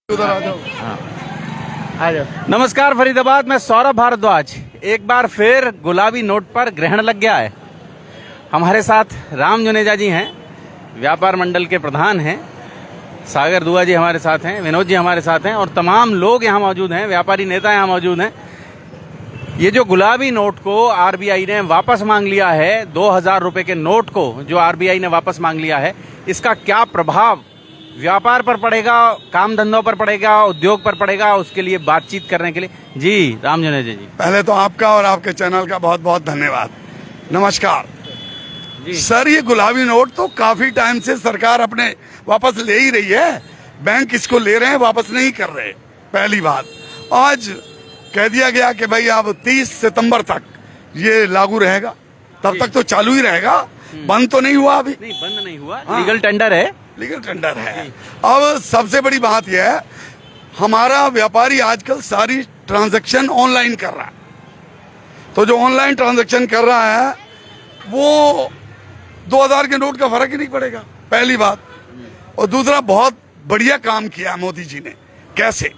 उधर आ जाओ। आ जाओ। नमस्कार फरीदाबाद में सौरभ भारद्वाज। एक बार फिर गुलाबी नोट पर ग्रहण लग गया है। हमारे साथ राम जुनेजा जी हैं, व्यापार मंडल के प्रधान हैं। सागर दुआ जी हमारे साथ हैं, विनोद जी हमारे साथ हैं और तमाम लोग यहाँ मौजूद हैं, व्यापारी नेता यहाँ मौजूद हैं। ये जो गुलाबी नोट को आरबीआई ने वापस मांग लिया है, 2000 रुपए के नोट को जो आरबीआई ने वापस मांग लिया है, इसका क्या प्रभाव व्यापार पर पड़ेगा, काम धंधों पर पड़ेगा, उद्योग पर पड़ेगा, उसके लिए बातचीत करने के लिए जी राम जुनेजा जी। पहले तो आपका और आपके चैनल का बहुत बहुत धन्यवाद। नमस्कार जी। सर, ये गुलाबी नोट तो काफी टाइम से सरकार अपने वापस ले ही रही है। बैंक इसको ले रहे हैं, वापस नहीं कर रहे। पहली बात, आज कह दिया गया कि भाई अब 30 सितंबर तक ये लागू रहेगा, तब तक तो चालू ही रहेगा, बंद तो नहीं हुआ अभी। नहीं, बंद नहीं हुआ, हाँ। लीगल टेंडर है। लीगल टेंडर है। अब सबसे बड़ी बात यह है, हमारा व्यापारी आजकल सारी ट्रांजैक्शन ऑनलाइन कर रहा है। तो जो ऑनलाइन ट्रांजैक्शन कर रहा है वो 2000 के नोट का फर्क ही नहीं पड़ेगा, पहली बात। और दूसरा, बहुत बढ़िया काम किया मोदी जी ने। कैसे?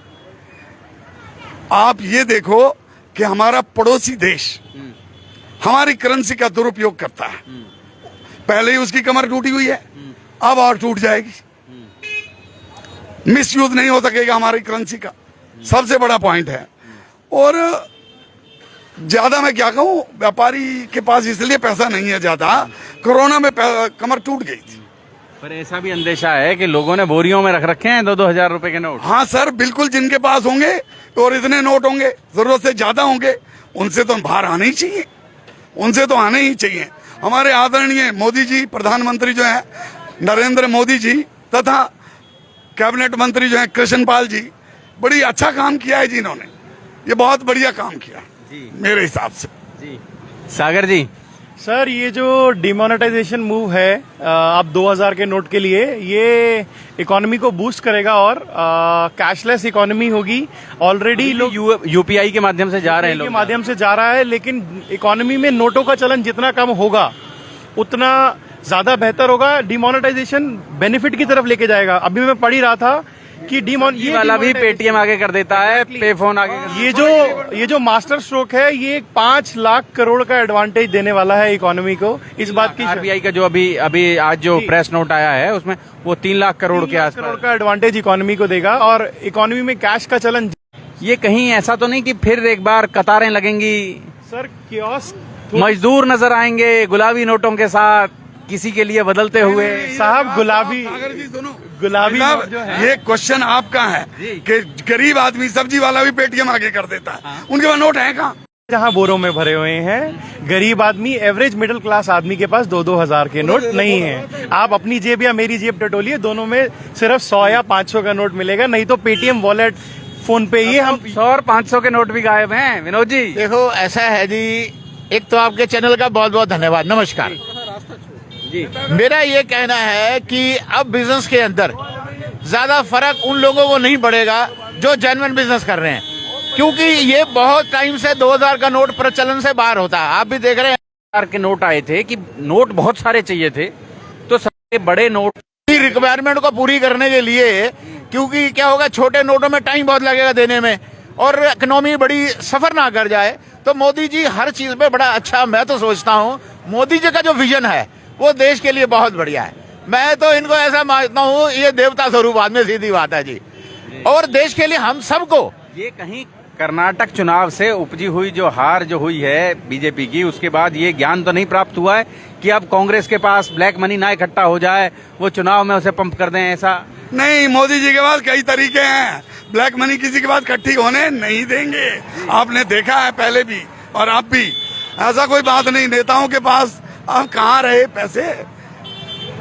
आप ये देखो कि हमारा पड़ोसी देश हमारी करेंसी का दुरुपयोग करता है। पहले ही उसकी कमर टूटी हुई है, अब और टूट जाएगी। मिसयूज नहीं हो सकेगा हमारी करेंसी का, सबसे बड़ा पॉइंट है। और ज्यादा मैं क्या कहूँ, व्यापारी के पास इसलिए पैसा नहीं है ज्यादा, कोरोना में कमर टूट गई थी। पर ऐसा भी अंदेशा है कि लोगों ने बोरियों में रख रखे हैं 2-2 हजार रुपए के नोट। हाँ सर, बिल्कुल, जिनके पास होंगे और इतने नोट होंगे, जरूरत से ज्यादा होंगे, उनसे तो बाहर आने ही चाहिए, उनसे तो आने ही चाहिए। हमारे आदरणीय मोदी जी, प्रधानमंत्री जो है नरेंद्र मोदी जी, तथा कैबिनेट मंत्री जो है कृष्णपाल जी, बड़ी अच्छा काम किया है जिन्होंने। ये बहुत बढ़िया काम किया जी, मेरे हिसाब से। जी। सागर जी, सर, ये जो डिमोनेटाइजेशन मूव है अब 2000 के नोट के लिए, ये इकोनॉमी को बूस्ट करेगा और कैशलेस इकोनॉमी होगी। ऑलरेडी लोग यूपीआई के माध्यम से जा रहे हैं, के लोग माध्यम से जा रहा है, लेकिन इकोनॉमी में नोटों का चलन जितना कम होगा उतना ज्यादा बेहतर होगा। डिमोनेटाइजेशन बेनिफिट की तरफ लेके जाएगा। अभी मैं पढ़ ही रहा था कि ये वाला भी पेटीएम आगे कर देता है, पे फोन आगे कर ये जो मास्टर स्ट्रोक है, ये 5 लाख करोड़ का एडवांटेज देने वाला है इकोनॉमी को। इस बात की आरबीआई का जो अभी आज जो प्रेस नोट आया है, उसमें वो 3 लाख करोड़ के आसपास करोड़ का एडवांटेज इकोनॉमी को देगा। और इकोनॉमी में कैश का चलन, ये कहीं ऐसा तो नहीं कि फिर एक बार कतारें लगेंगी, सर कियोस्क मजदूर नजर आएंगे गुलाबी नोटों के साथ, किसी के लिए बदलते हुए? साहब, गुलाबी सागर जी सुनो, गुलाबी साहब, नोट जो है, ये क्वेश्चन आपका है कि गरीब आदमी सब्जी वाला भी पेटीएम आगे कर देता है, उनके पास नोट है कहाँ? जहाँ बोरों में भरे हुए हैं, गरीब आदमी, एवरेज मिडिल क्लास आदमी के पास 2-2 हजार के नोट नहीं है। आप अपनी जेब या मेरी जेब टटोलिए, दोनों में सिर्फ 100 या 500 का नोट मिलेगा। नहीं तो पेटीएम, वॉलेट, फोन पे, ये हम 100 और 500 के नोट भी गायब हैं। विनोद जी, देखो, ऐसा है जी, एक तो आपके चैनल का बहुत बहुत धन्यवाद, नमस्कार जी। मेरा ये कहना है कि अब बिजनेस के अंदर ज्यादा फर्क उन लोगों को नहीं पड़ेगा जो जेन्युइन बिजनेस कर रहे हैं, क्योंकि ये बहुत टाइम से 2000 का नोट प्रचलन से बाहर होता है। आप भी देख रहे हैं 2000 के नोट आए थे कि नोट बहुत सारे चाहिए थे, तो सबसे बड़े नोट रिक्वायरमेंट को पूरी करने के लिए, क्योंकि क्या होगा, छोटे नोटों में टाइम बहुत लगेगा देने में और इकोनॉमी बड़ी सफर ना कर जाए, तो मोदी जी हर चीज में बड़ा अच्छा, मैं तो सोचता हूँ मोदी जी का जो विजन है वो देश के लिए बहुत बढ़िया है। मैं तो इनको ऐसा मानता हूँ, ये देवता स्वरूप आदमी, सीधी बात है जी। और देश के लिए हम सबको, ये कहीं कर्नाटक चुनाव से उपजी हुई जो हार जो हुई है बीजेपी की, उसके बाद ये ज्ञान तो नहीं प्राप्त हुआ है कि अब कांग्रेस के पास ब्लैक मनी ना इकट्ठा हो जाए, वो चुनाव में उसे पंप कर दें? ऐसा नहीं, मोदी जी के पास कई तरीके हैं। ब्लैक मनी किसी के पास इकट्ठी होने नहीं देंगे। आपने देखा है पहले भी और अब भी, ऐसा कोई बात नहीं। नेताओं के पास अब कहाँ रहे पैसे,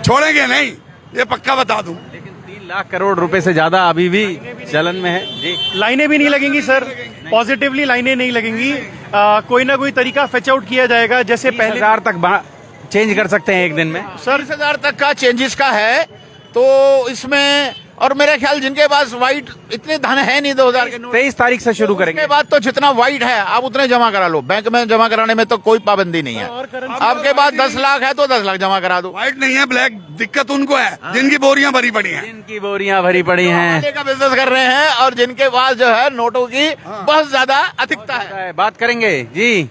छोड़ेंगे नहीं, ये पक्का बता दूं। लेकिन 3 लाख करोड़ रुपए से ज्यादा अभी भी चलन में है जी। लाइनें भी नहीं लगेंगी सर, पॉजिटिवली लाइनें नहीं लगेंगी। कोई ना कोई तरीका फेच आउट किया जाएगा, जैसे पहले 10,000 तक चेंज कर सकते हैं एक दिन में। सर 30,000 तक का चेंजेस का है, तो इसमें और मेरे ख्याल जिनके पास व्हाइट इतने धन है नहीं 2000 के नोट, 23 तारीख से शुरू करेंगे। उसके बाद तो जितना व्हाइट है आप उतने जमा करा लो, बैंक में जमा कराने में तो कोई पाबंदी नहीं है। आपके पास 10 लाख है तो 10 लाख जमा करा दो। व्हाइट नहीं है, ब्लैक। दिक्कत उनको है जिनकी बोरियां भरी पड़ी हैं। जिनकी बोरियां भरी पड़ी हैं, वाले का बिजनेस कर रहे हैं और जिनके पास जो है नोटों की बहुत ज्यादा अधिकता है। बात करेंगे जी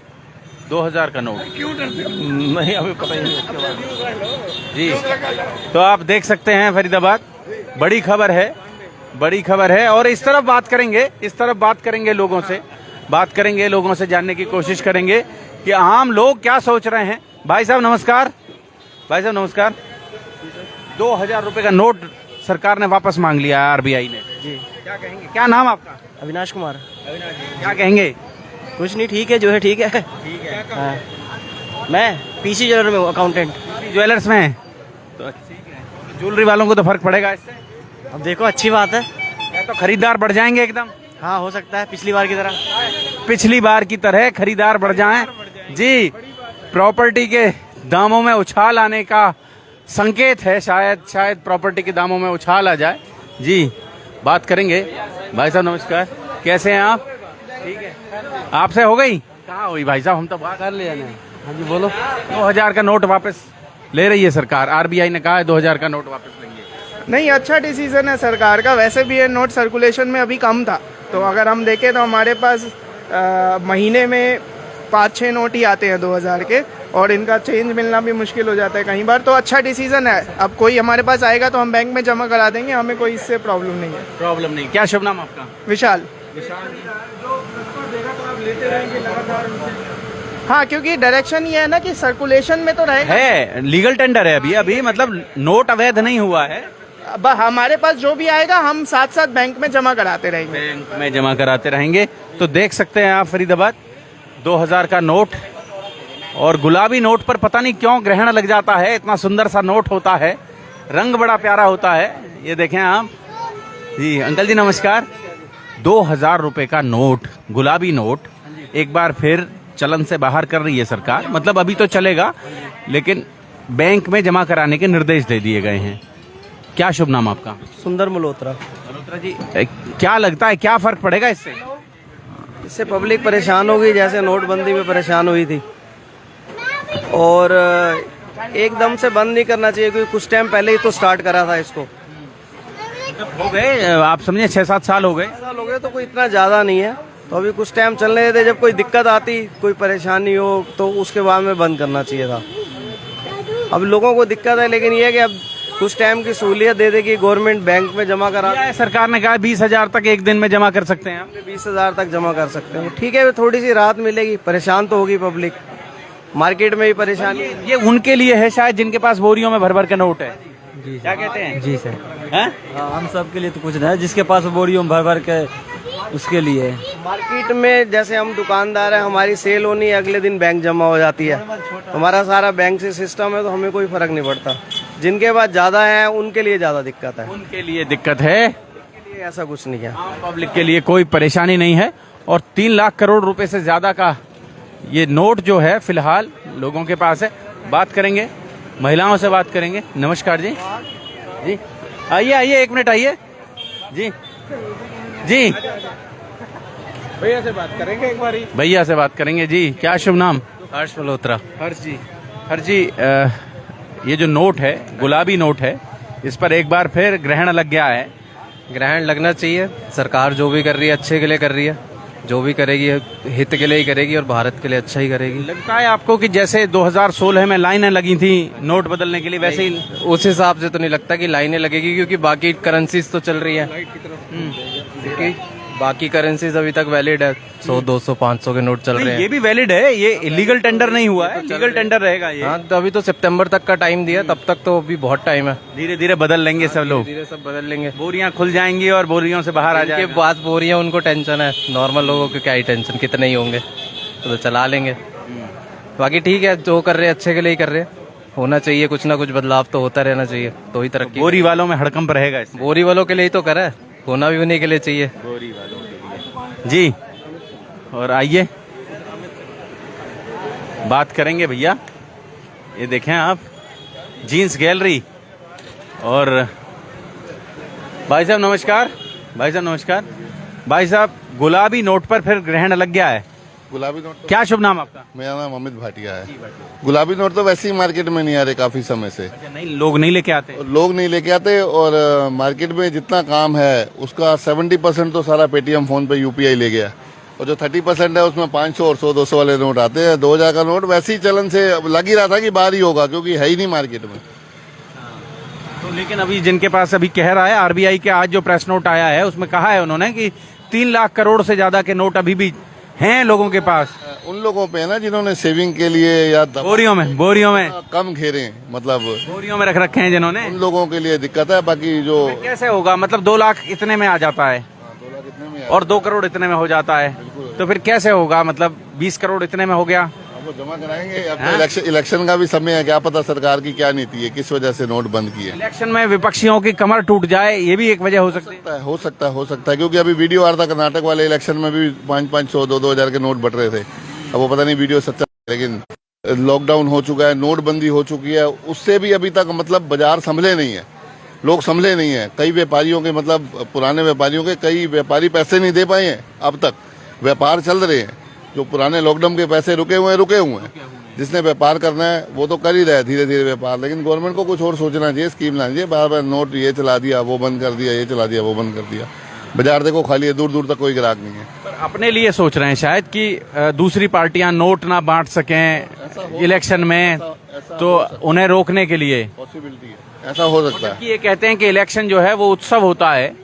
2000 का नोट। क्यों डरते हो? नहीं, हमें पता ही नहीं उसके बारे में। जी, तो आप देख सकते हैं फरीदाबाद, बड़ी खबर है, बड़ी खबर है। और इस तरफ बात करेंगे, इस तरफ बात करेंगे, लोगों से बात करेंगे, लोगों से जानने की कोशिश करेंगे कि आम लोग क्या सोच रहे हैं। भाई साहब नमस्कार, भाई साहब नमस्कार। 2000 रुपए का नोट सरकार ने वापस मांग लिया है आरबीआई ने। जी, क्या कहेंगे? क्या नाम आपका? अविनाश कुमार। क्या कहेंगे? कुछ नहीं, ठीक है जो है ठीक है। ठीक है। हाँ। मैं पीसी ज्वेलर में हूँ, अकाउंटेंट। ज्वेलर्स में है तो ठीक है। ज्वेलरी वालों को तो फर्क पड़ेगा इससे। अब देखो, अच्छी बात है। क्या तो खरीदार बढ़ जाएंगे एकदम? हाँ, हो सकता है पिछली बार की तरह। पिछली बार की तरह खरीदार बढ़ जाएं। जी, प्रॉपर्टी के दामों में उछाल आने का संकेत है, शायद प्रॉपर्टी के दामों में उछाल आ जाए। जी, बात करेंगे। भाई साहब नमस्कार, कैसे हैं आप? ठीक है। आपसे हो गई? कहाँ हुई भाई साहब, हम तो बात कर लिया ना। हाँ जी बोलो। 2000 का नोट वापस ले रही है सरकार, आरबीआई ने कहा है 2000 का नोट वापस लेंगे। नहीं, अच्छा डिसीजन है सरकार का। वैसे भी ये नोट सर्कुलेशन में अभी कम था, तो अगर हम देखें तो हमारे पास महीने में 5-6 नोट ही आते हैं 2000 के, और इनका चेंज मिलना भी मुश्किल हो जाता है कई बार। तो अच्छा डिसीजन है। अब कोई हमारे पास आएगा तो हम बैंक में जमा करा देंगे, हमें कोई इससे प्रॉब्लम नहीं है। प्रॉब्लम नहीं। क्या शुभ नाम आपका? विशाल। हाँ, क्योंकि डायरेक्शन ये है ना कि सर्कुलेशन में तो रहेगा। है लीगल टेंडर है अभी मतलब नोट अवैध नहीं हुआ है। अब हमारे पास जो भी आएगा हम साथ साथ बैंक में जमा कराते रहेंगे। बैंक में जमा कराते रहेंगे। तो देख सकते हैं आप फरीदाबाद, 2000 का नोट और गुलाबी नोट पर पता नहीं क्यों ग्रहण लग जाता है। इतना सुंदर सा नोट होता है, रंग बड़ा प्यारा होता है। ये देखें आप। जी अंकल जी नमस्कार। 2000 रुपए का नोट, गुलाबी नोट, एक बार फिर चलन से बाहर कर रही है सरकार। मतलब अभी तो चलेगा, लेकिन बैंक में जमा कराने के निर्देश दे दिए गए हैं। क्या शुभ नाम आपका? सुंदर मल्होत्रा। मल्होत्रा जी, क्या लगता है क्या फर्क पड़ेगा इससे? इससे पब्लिक परेशान होगी, जैसे नोटबंदी में परेशान हुई थी। और एकदम से बंद नहीं करना चाहिए, क्योंकि कुछ टाइम पहले ही तो स्टार्ट करा था इसको। हो गए, आप समझे 6-7 साल हो गए। साल हो गए तो कोई इतना ज्यादा नहीं है, तो अभी कुछ टाइम चलने देते। जब कोई दिक्कत आती, कोई परेशानी हो, तो उसके बाद में बंद करना चाहिए था। अब लोगों को दिक्कत है, लेकिन ये है कि अब कुछ टाइम की सहूलियत दे देगी गवर्नमेंट, बैंक में जमा करा। सरकार ने कहा 20,000 तक एक दिन में जमा कर सकते हैं आप। 20,000 तक जमा कर सकते हैं। ठीक है, थोड़ी सी राहत मिलेगी। परेशान तो होगी पब्लिक, मार्केट में भी परेशानी। ये उनके लिए है शायद जिनके पास बोरियों में भर भर के नोट है। जी क्या कहते हैं? जी सर। हैं? हम सब के लिए तो कुछ नहीं है, जिसके पास बोरियों में भर भर के उसके लिए। मार्केट में जैसे हम दुकानदार हैं, हमारी सेल होनी है, अगले दिन बैंक जमा हो जाती है। हमारा सारा बैंक से सिस्टम है, तो हमें कोई फर्क नहीं पड़ता। जिनके पास ज्यादा है उनके लिए ज्यादा दिक्कत है। उनके लिए दिक्कत है, ऐसा कुछ नहीं है। पब्लिक के लिए कोई परेशानी नहीं है। और 3 लाख करोड़ रुपए से ज्यादा का ये नोट जो है फिलहाल लोगों के पास है। बात करेंगे, महिलाओं से बात करेंगे। नमस्कार जी। जी आइए 1 मिनट आइए। जी जी भैया से बात करेंगे एक बारी। भैया से बात करेंगे। जी क्या शुभ नाम? हर्ष मल्होत्रा। हर जी ये जो नोट है, गुलाबी नोट है, इस पर एक बार फिर ग्रहण लग गया है। ग्रहण लगना चाहिए। सरकार जो भी कर रही है अच्छे के लिए कर रही है, जो भी करेगी हित के लिए ही करेगी और भारत के लिए अच्छा ही करेगी। लगता है आपको कि जैसे 2016 में लाइनें लगी थी नोट बदलने के लिए, वैसे ही? उस हिसाब से तो नहीं लगता कि लाइनें लगेगी, क्योंकि बाकी करेंसीज तो चल रही है। बाकी करेंसीज अभी तक वैलिड है। 100, 200, 500 के नोट चल रहे हैं। ये भी वैलिड है, ये इलीगल टेंडर नहीं हुआ है, लीगल टेंडर रहेगा ये। हाँ, तो अभी तो सितंबर तक का टाइम दिया, तब तक तो अभी बहुत टाइम है। धीरे धीरे बदल लेंगे सब लोग, धीरे सब बदल लेंगे। बोरियां खुल जाएंगी और बोरियों से बाहर आ जिनके जाएंगे। पास बोरियां उनको टेंशन है, नॉर्मल लोगों को क्या ही टेंशन, कितने ही होंगे तो चला लेंगे। बाकी ठीक है, जो कर रहे हैं अच्छे के लिए ही कर रहे हैं। होना चाहिए, कुछ ना कुछ बदलाव तो होता रहना चाहिए, तो ही तरक्की। बोरी वालों में हड़कंप रहेगा इससे। बोरी वालों के लिए ही तो करा है, होना भी उन्हीं के लिए चाहिए। जी और आइए बात करेंगे भैया। ये देखें आप, जीन्स गैलरी और भाई साहब नमस्कार। भाई साहब नमस्कार। भाई साहब गुलाबी नोट पर फिर ग्रहण लग गया है, गुलाबी नोट तो क्या शुभ नाम आपका? मेरा नाम अमित भाटिया है। गुलाबी नोट तो वैसे ही मार्केट में नहीं आ रहे काफी समय से, अच्छा, नहीं लोग नहीं लेके आते। और लोग नहीं लेके आते, और मार्केट में जितना काम है उसका 70% तो सारा पेटीएम फोन पे यूपीआई ले गया, और जो 30% है उसमें 500 और 100-200 वाले नोट आते हैं। 2000 का नोट वैसे ही चलन से लग ही रहा था कि बाहर ही होगा, क्योंकि है ही नहीं मार्केट में। तो लेकिन अभी जिनके पास अभी कह रहा है आरबीआई के आज जो प्रेस नोट आया है उसमें कहा है उन्होंने कि 3 लाख करोड़ से ज्यादा के नोट अभी भी हैं लोगों के पास। उन लोगों पे है ना जिन्होंने सेविंग के लिए या बोरियों में कम घेरे, मतलब बोरियों में रख रखे हैं जिन्होंने, उन लोगों के लिए दिक्कत है। बाकी जो कैसे होगा? मतलब 2 लाख इतने में आ जाता है 2 लाख इतने में और 2 करोड़ इतने में हो जाता है, तो फिर कैसे होगा? मतलब 20 करोड़ इतने में हो गया। वो जमा कराएंगे। अब तो इलेक्शन का भी समय है, क्या पता सरकार की क्या नीति है, किस वजह से नोट बंद किए। इलेक्शन में विपक्षियों की कमर टूट जाए, ये भी एक वजह हो सकती है। हो सकता है, क्योंकि अभी वीडियो आ रहा था कर्नाटक वाले इलेक्शन में भी 500, 2,000 के नोट बट रहे थे। अब वो पता नहीं वीडियो सच्चा, लेकिन लॉकडाउन हो चुका है, नोटबंदी हो चुकी है, उससे भी अभी तक मतलब बाजार संभले नहीं है, लोग संभले नहीं है। कई व्यापारियों के, मतलब पुराने व्यापारियों के कई व्यापारी पैसे नहीं दे पाए हैं, अब तक व्यापार चल रहे हैं। जो पुराने लॉकडाउन के पैसे रुके हुए हैं। जिसने व्यापार करना है वो तो कर ही रहा है धीरे धीरे व्यापार, लेकिन गवर्नमेंट को कुछ और सोचना चाहिए, स्कीम लानी चाहिए। बार बार नोट ये चला दिया, वो बंद कर दिया, ये चला दिया, वो बंद कर दिया। बाजार देखो खाली है, दूर दूर तक कोई ग्राहक नहीं है। पर अपने लिए सोच रहे हैं शायद कि दूसरी पार्टियां नोट ना बांट सकें इलेक्शन में, तो उन्हें रोकने के लिए पॉसिबिलिटी है, ऐसा हो सकता है। ये कहते हैं कि इलेक्शन जो है वो उत्सव होता है,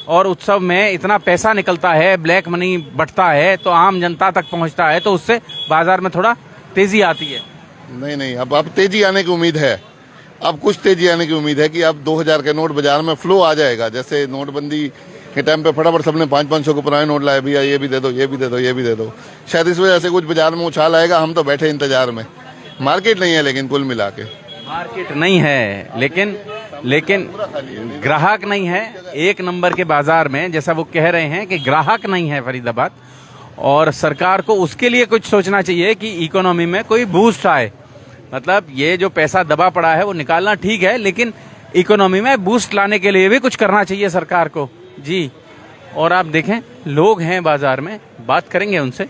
और उत्सव में इतना पैसा निकलता है, ब्लैक मनी बटता है, तो आम जनता तक पहुंचता है, तो उससे बाजार में थोड़ा तेजी आती है। नहीं, अब तेजी आने की उम्मीद है। अब कुछ तेजी आने की उम्मीद है कि अब 2000 के नोट बाजार में फ्लो आ जाएगा। जैसे नोटबंदी के टाइम पे फटाफट सबने 500-500 के पुराने नोट लाए, भैया ये भी दे दो, ये भी दे दो, ये भी दे दो। शायद इस वजह से कुछ बाजार में उछाल आएगा। हम तो बैठे इंतजार में, मार्केट नहीं है लेकिन कुल मिला के मार्केट नहीं है, लेकिन ग्राहक नहीं है। 1 नंबर के बाजार में, जैसा वो कह रहे हैं कि ग्राहक नहीं है फरीदाबाद, और सरकार को उसके लिए कुछ सोचना चाहिए कि इकोनॉमी में कोई बूस्ट आए। मतलब ये जो पैसा दबा पड़ा है वो निकालना ठीक है, लेकिन इकोनॉमी में बूस्ट लाने के लिए भी कुछ करना चाहिए सरकार को जी। और आप देखें लोग हैं बाजार में, बात करेंगे उनसे,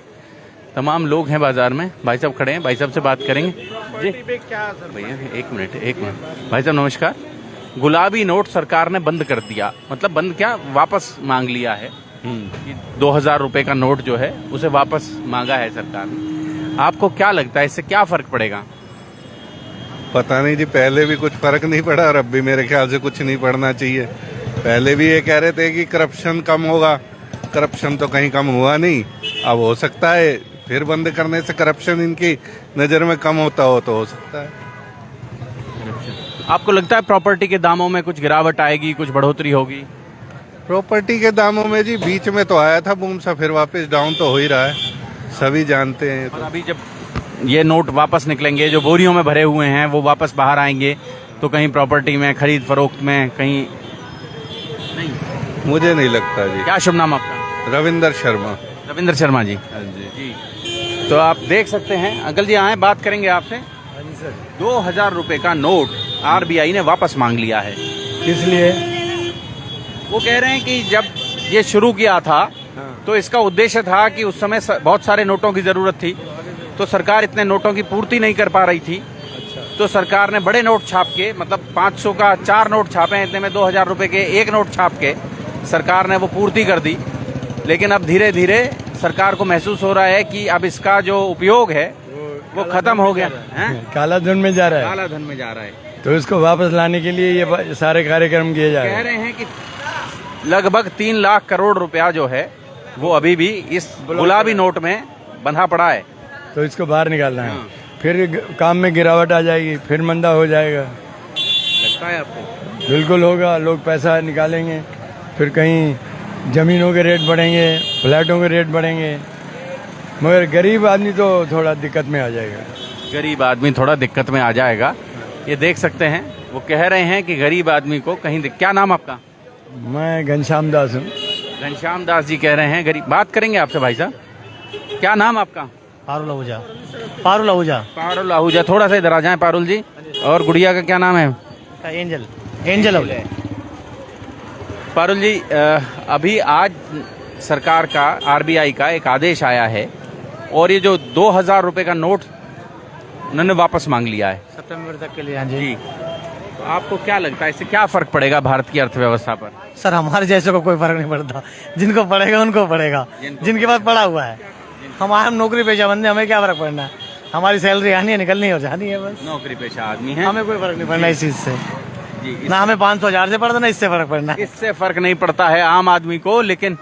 तमाम लोग हैं बाजार में। भाई साहब खड़े हैं, भाई साहब से बात करेंगे जी। भैया एक मिनट। भाई साहब नमस्कार। गुलाबी नोट सरकार ने बंद कर दिया, मतलब बंद क्या, वापस मांग लिया है कि 2000 रुपए का नोट जो है उसे वापस मांगा है सरकार ने। आपको क्या लगता है इससे क्या फर्क पड़ेगा? पता नहीं जी, पहले भी कुछ फर्क नहीं पड़ा और अब भी मेरे ख्याल से कुछ नहीं पड़ना चाहिए। पहले भी ये कह रहे थे कि करप्शन कम होगा, करप्शन तो कहीं कम हुआ नहीं। अब हो सकता है फिर बंद करने से करप्शन इनकी नजर में कम होता हो तो हो सकता है। आपको लगता है प्रॉपर्टी के दामों में कुछ गिरावट आएगी, कुछ बढ़ोतरी होगी? प्रॉपर्टी के दामों में जी बीच में तो आया था बूम सा, फिर वापस डाउन तो हो ही रहा है, सभी जानते हैं। और अभी जब ये नोट वापस निकलेंगे, जो बोरियों में भरे हुए हैं वो वापस बाहर आएंगे, तो कहीं प्रॉपर्टी में, खरीद फरोख्त में कहीं नहीं? मुझे नहीं लगता जी। क्या शुभ नाम आपका? रविंदर शर्मा। रविंदर शर्मा जी। हाँ जी। तो आप देख सकते हैं, अंकल जी आए, बात करेंगे आपसे। 2000 रुपए का नोट आरबीआई ने वापस मांग लिया है। किस लिए? वो कह रहे हैं कि जब ये शुरू किया था तो इसका उद्देश्य था कि उस समय बहुत सारे नोटों की जरूरत थी, तो सरकार इतने नोटों की पूर्ति नहीं कर पा रही थी। तो सरकार ने बड़े नोट छाप के, मतलब 500 का 4 नोट छापे हैं, इतने में 2000 रुपए के 1 नोट छाप के सरकार ने वो पूर्ति कर दी। लेकिन अब धीरे धीरे सरकार को महसूस हो रहा है कि अब इसका जो उपयोग है वो खत्म हो गया है, काला धन में जा रहा है। काला धन में जा रहा है। तो इसको वापस लाने के लिए ये सारे कार्यक्रम किए जा रहे कह हैं। रहे हैं कि लगभग 3 लाख करोड़ रुपया जो है वो अभी भी इस गुलाबी नोट में बंधा पड़ा है, तो इसको बाहर निकालना है। फिर काम में गिरावट आ जाएगी, फिर मंदा हो जाएगा। लगता है आपको? बिल्कुल होगा, लोग पैसा निकालेंगे, फिर कहीं जमीनों के रेट बढ़ेंगे, फ्लैटों के रेट बढ़ेंगे, मगर गरीब आदमी तो थोड़ा दिक्कत में आ जाएगा। गरीब आदमी थोड़ा दिक्कत में आ जाएगा, ये देख सकते हैं। वो कह रहे हैं कि गरीब आदमी को कहीं क्या नाम आपका? मैं घनश्याम दास हूँ। घनश्याम दास जी कह रहे हैं गरीब। बात करेंगे आपसे भाई साहब, क्या नाम आपका? पारुल आहूजा। पारुल आहूजा। थोड़ा सा इधर आ जाए पारुल जी। और गुड़िया का क्या नाम है? एंजल आहूजा। पारुल जी, अभी आज सरकार का, आरबीआई का एक आदेश आया है और ये जो 2000 रुपए का नोट उन्होंने वापस मांग लिया है सितंबर तक के लिए। हाँ जी। तो आपको क्या लगता है इससे क्या फर्क पड़ेगा भारत की अर्थव्यवस्था पर? सर, हमारे जैसे को कोई फर्क नहीं पड़ता, जिनको पड़ेगा उनको पड़ेगा, जिनके पास पड़ा हुआ है। हम नौकरी पेशा बंदे, हमें क्या फर्क पड़ना है? हमारी सैलरी आनी है, निकलनी है और जानी है बस। नौकरी पेशा आदमी है, हमें कोई फर्क नहीं पड़ना इस चीज से जी। ना हमें 500,000 से पड़ता, ना इससे फर्क पड़ना है। इससे फर्क नहीं पड़ता है आम आदमी को। लेकिन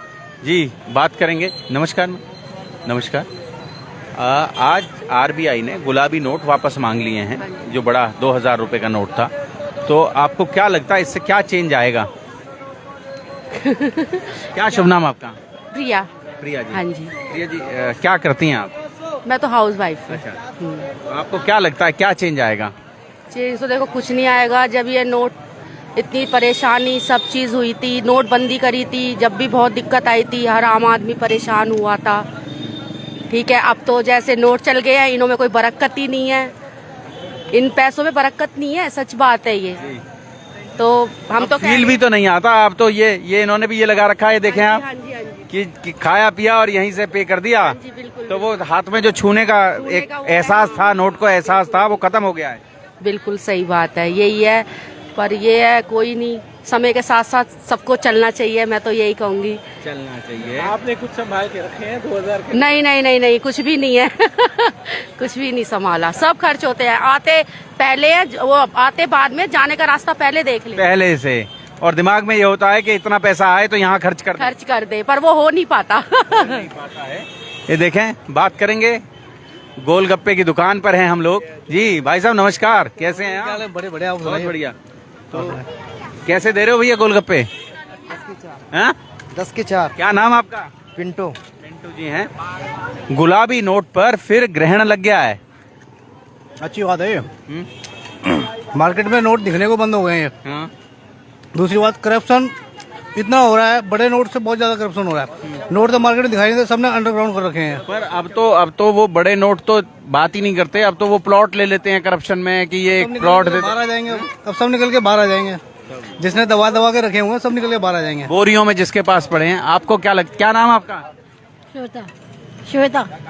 जी, बात करेंगे। नमस्कार। नमस्कार। आज आरबीआई ने गुलाबी नोट वापस मांग लिए हैं, जो बड़ा 2000 रुपए का नोट था। तो आपको क्या लगता है इससे क्या चेंज आएगा? क्या शुभ नाम आपका? प्रिया। प्रिया जी। हाँ जी। प्रिया जी, क्या करती हैं आप? मैं तो हाउस वाइफ हूँ। अच्छा। तो आपको क्या लगता है क्या चेंज आएगा? चेंज तो देखो कुछ नहीं आएगा। जब ये नोट, इतनी परेशानी सब चीज हुई थी, नोटबंदी करी थी, जब भी बहुत दिक्कत आई थी, हर आम आदमी परेशान हुआ था। ठीक है, अब तो जैसे नोट चल गए हैं, इनों में कोई बरकत ही नहीं है, इन पैसों में बरकत नहीं है, सच बात है ये। तो हम तो फील भी तो नहीं आता। अब तो ये इन्होंने भी ये लगा रखा है, देखें आप, कि खाया पिया और यहीं से पे कर दिया। तो वो हाथ में जो छूने का एक एहसास था, नोट को एहसास था, वो खत्म हो गया है। बिल्कुल सही बात है, यही है। पर ये है, कोई नहीं, समय के साथ साथ सबको चलना चाहिए, मैं तो यही कहूंगी। चलना चाहिए। आपने कुछ संभाल के रखे हैं 2000 के? नहीं नहीं नहीं नहीं, कुछ भी नहीं है। कुछ भी नहीं संभाला, सब खर्च होते हैं। आते पहले, वो आते बाद में, जाने का रास्ता पहले देख ले पहले से। और दिमाग में ये होता है कि इतना पैसा आए तो यहाँ खर्च कर दे, पर वो हो नहीं पाता। नहीं पाता है। ये देखें, बात करेंगे, गोलगप्पे की दुकान पर हैं हम लोग। जी भाई साहब नमस्कार, कैसे हैं आप? बड़े बढ़िया, बहुत बढ़िया। तो कैसे दे रहे हो भैया गोलगप्पे? 10 के 4। क्या नाम आपका? पिंटो। पिंटू जी हैं। गुलाबी नोट पर फिर ग्रहण लग गया है। अच्छी बात है। मार्केट में नोट दिखने को बंद हो गए हैं। हाँ। दूसरी बात, करप्शन इतना हो रहा है, बड़े नोट से बहुत ज्यादा करप्शन हो रहा है। नोट तो मार्केट में दिखाई नहीं देते, सबने अंडरग्राउंड कर रखे हैं। पर अब तो वो बड़े नोट तो बात ही नहीं करते, अब तो वो प्लॉट ले लेते हैं करप्शन में कि ये एक प्लॉट दे। बाहर आ जाएंगे, अब सब निकल के बाहर आ जाएंगे। जिसने दबा के रखे हुए हैं सब निकल के बाहर आ जाएंगे। बोरियों में जिसके पास पड़े हैं। आपको क्या लगता, क्या नाम आपका? श्वेता।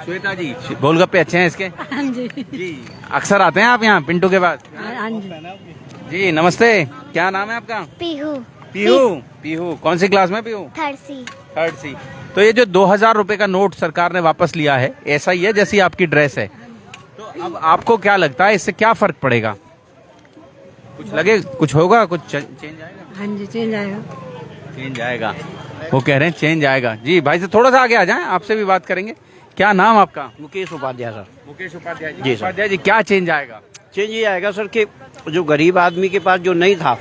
श्वेता जी, गोलगप्पे अच्छे हैं इसके? हाँ जी। जी, अक्सर आते हैं आप यहाँ पिंटू के पास? हाँ जी। जी नमस्ते, क्या नाम है आपका? पीहू। पीहू कौन सी क्लास में? Pihu third C. तो ये जो 2000 रुपए का नोट सरकार ने वापस लिया है, ऐसा ही है जैसी आपकी ड्रेस है। तो अब आपको क्या लगता है इससे क्या फर्क पड़ेगा? कुछ लगे, कुछ होगा, कुछ चेंज आएगा? हाँ जी, चेंज आएगा। चेंज आएगा, वो कह रहे हैं चेंज आएगा। जी भाई से थोड़ा सा आगे आ जाएं, आपसे भी बात करेंगे। क्या नाम आपका? मुकेश उपाध्याय सर। मुकेश उपाध्याय जी। जी सर। उपाध्याय जी, क्या चेंज आएगा? चेंज ये आएगा सर कि जो गरीब आदमी के पास जो नहीं था,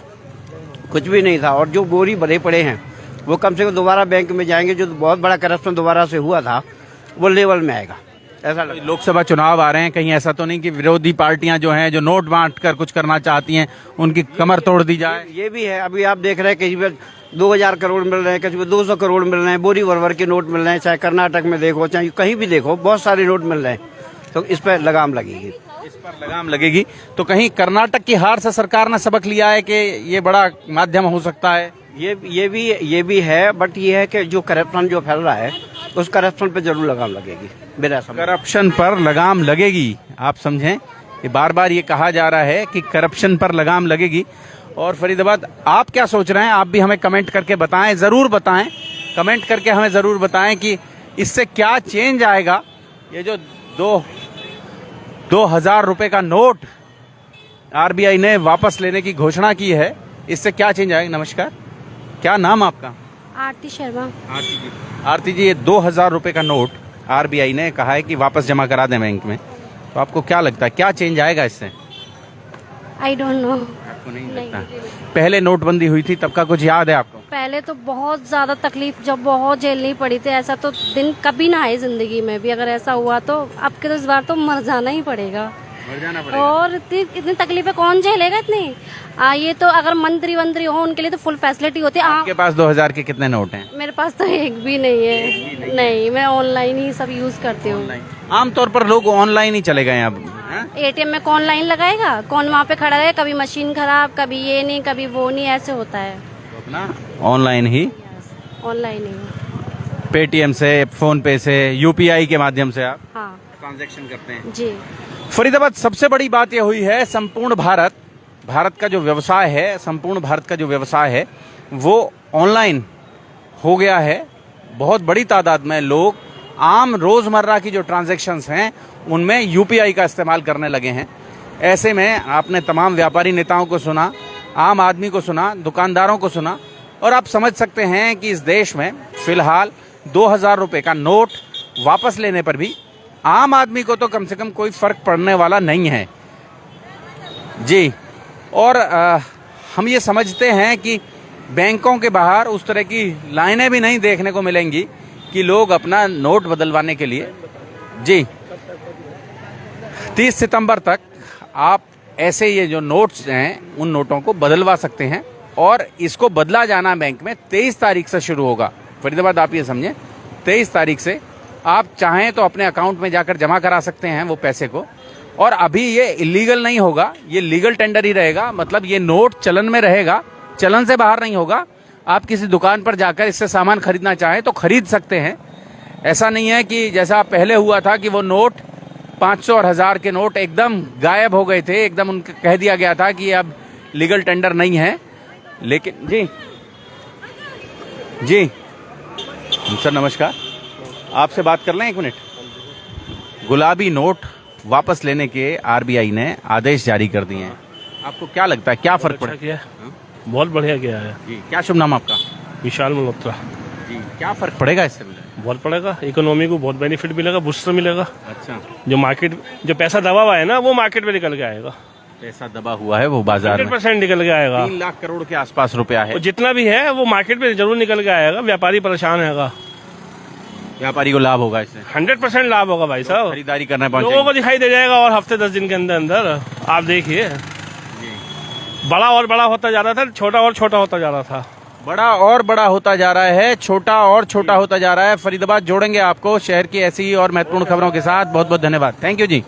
कुछ भी नहीं था, और जो बोरी भरे पड़े हैं, वो कम से कम दोबारा बैंक में जाएंगे। जो बहुत बड़ा करप्शन दोबारा से हुआ था, वो लेवल में आएगा, ऐसा लगता है। लोकसभा चुनाव आ रहे हैं, कहीं ऐसा तो नहीं कि विरोधी पार्टियां जो हैं, जो नोट बांट कर कुछ करना चाहती हैं, उनकी कमर तोड़ दी जाए? ये भी है। अभी आप देख रहे हैं, कहीं पर 2000 करोड़ मिल रहे हैं, कहीं पर 200 करोड़ मिल रहे हैं, बोरी भर के नोट मिल रहे हैं। चाहे कर्नाटक में देखो, चाहे कहीं भी देखो, बहुत सारे नोट मिल रहे हैं। तो इस पर लगाम लगेगी। इस पर लगाम लगेगी। तो कहीं कर्नाटक की हार से सरकार ने सबक लिया है कि ये बड़ा माध्यम हो सकता है? ये भी है, बट ये है कि जो करप्शन जो फैल रहा है, उस करप्शन पे जरूर लगाम लगेगी। मेरा समझ, करप्शन पर लगाम लगेगी। आप समझें, ये बार बार ये कहा जा रहा है कि करप्शन पर लगाम लगेगी। और फरीदाबाद, आप क्या सोच रहे हैं? आप भी हमें कमेंट करके बताएं, जरूर बताएं, कमेंट करके हमें जरूर बताएं कि इससे क्या चेंज आएगा। ये जो 2000 रुपए का नोट आरबीआई ने वापस लेने की घोषणा की है, इससे क्या चेंज आएगा? नमस्कार, क्या नाम आपका? आरती शर्मा। आरती जी, ये 2000 रुपए का नोट आरबीआई ने कहा है कि वापस जमा करा दें बैंक में, तो आपको क्या लगता है क्या चेंज आएगा इससे? I don't know. आपको नहीं लगता? पहले नोटबंदी हुई थी, तब का कुछ याद है आपको? पहले तो बहुत ज्यादा तकलीफ, जब बहुत झेलनी पड़ी थी। ऐसा तो दिन कभी ना आए जिंदगी में भी। अगर ऐसा हुआ तो अब के तो इस बार तो मर जाना ही पड़ेगा। मर जाना पड़ेगा। और इतनी तकलीफें कौन झेलेगा इतनी? ये तो अगर मंत्री हो, उनके लिए तो फुल फैसिलिटी होती है। आपके पास 2000 के कितने नोट हैं? मेरे पास तो एक भी नहीं है। नहीं, मैं ऑनलाइन ही सब यूज करती हूँ। आमतौर पर लोग ऑनलाइन ही चले गए अब। एटीएम में कौन लाइन लगाएगा? कौन वहाँ पे खड़ा है? कभी मशीन खराब, कभी ये नहीं, कभी वो नहीं, ऐसे होता है। अपना ऑनलाइन ही, ऑनलाइन ही। पेटीएम से, फोन पे से, यूपीआई के माध्यम से आप हाँ ट्रांजैक्शन करते हैं। जी। फरीदाबाद सबसे बड़ी बात यह हुई है, संपूर्ण भारत का जो व्यवसाय है, संपूर्ण भारत का जो व्यवसाय है वो ऑनलाइन हो गया है। बहुत बड़ी तादाद में लोग आम रोजमर्रा की जो ट्रांजैक्शंस हैं उनमें यूपीआई का इस्तेमाल करने लगे हैं। ऐसे में आपने तमाम व्यापारी नेताओं को सुना, आम आदमी को सुना, दुकानदारों को सुना, और आप समझ सकते हैं कि इस देश में फिलहाल 2000 रुपए का नोट वापस लेने पर भी आम आदमी को तो कम से कम कोई फर्क पड़ने वाला नहीं है जी। और हम ये समझते हैं कि बैंकों के बाहर उस तरह की लाइनें भी नहीं देखने को मिलेंगी कि लोग अपना नोट बदलवाने के लिए जी 30 सितंबर तक आप ऐसे ये जो नोट्स हैं उन नोटों को बदलवा सकते हैं, और इसको बदला जाना बैंक में 23 तारीख से शुरू होगा। फरीदाबाद आप ये समझें, 23 तारीख से आप चाहें तो अपने अकाउंट में जाकर जमा करा सकते हैं वो पैसे को, और अभी ये इलीगल नहीं होगा, ये लीगल टेंडर ही रहेगा। मतलब ये नोट चलन में रहेगा, चलन से बाहर नहीं होगा। आप किसी दुकान पर जाकर इससे सामान खरीदना चाहें तो खरीद सकते हैं। ऐसा नहीं है कि जैसा पहले हुआ था कि वो नोट 500 और 1000 के नोट एकदम गायब हो गए थे, एकदम उनको कह दिया गया था कि अब लीगल टेंडर नहीं है। लेकिन जी सर नमस्कार, आपसे बात कर लें 1 मिनट। गुलाबी नोट वापस लेने के आरबीआई ने आदेश जारी कर दिए हैं, आपको क्या लगता है, क्या फर्क पड़ेगा? बहुत बढ़िया किया है जी। क्या शुभ नाम आपका? विशाल मल्होत्रा जी। क्या फर्क पड़ेगा इससे? बहुत पड़ेगा, इकोनॉमी को बहुत बेनिफिट मिलेगा, बूस्टर मिलेगा। अच्छा, जो मार्केट जो पैसा दबा हुआ है ना वो मार्केट में निकल के आएगा। पैसा दबा हुआ है वो बाजार में 100% निकल के आएगा। 3 लाख करोड़ के आसपास रुपया है, वो जितना भी है वो मार्केट में जरूर निकल के आएगा। व्यापारी परेशान हैगा, व्यापारी को लाभ होगा इससे, 100% लाभ होगा भाई साहब। खरीदारी करने लोगों को दिखाई दे जाएगा, और हफ्ते 10 दिन के अंदर अंदर आप देखिए बड़ा और बड़ा होता जा रहा था, छोटा और छोटा होता जा रहा था। बड़ा और बड़ा होता जा रहा है, छोटा और छोटा होता जा रहा है। फरीदाबाद जोड़ेंगे आपको शहर की ऐसी और महत्वपूर्ण खबरों के साथ। बहुत बहुत धन्यवाद, थैंक यू जी।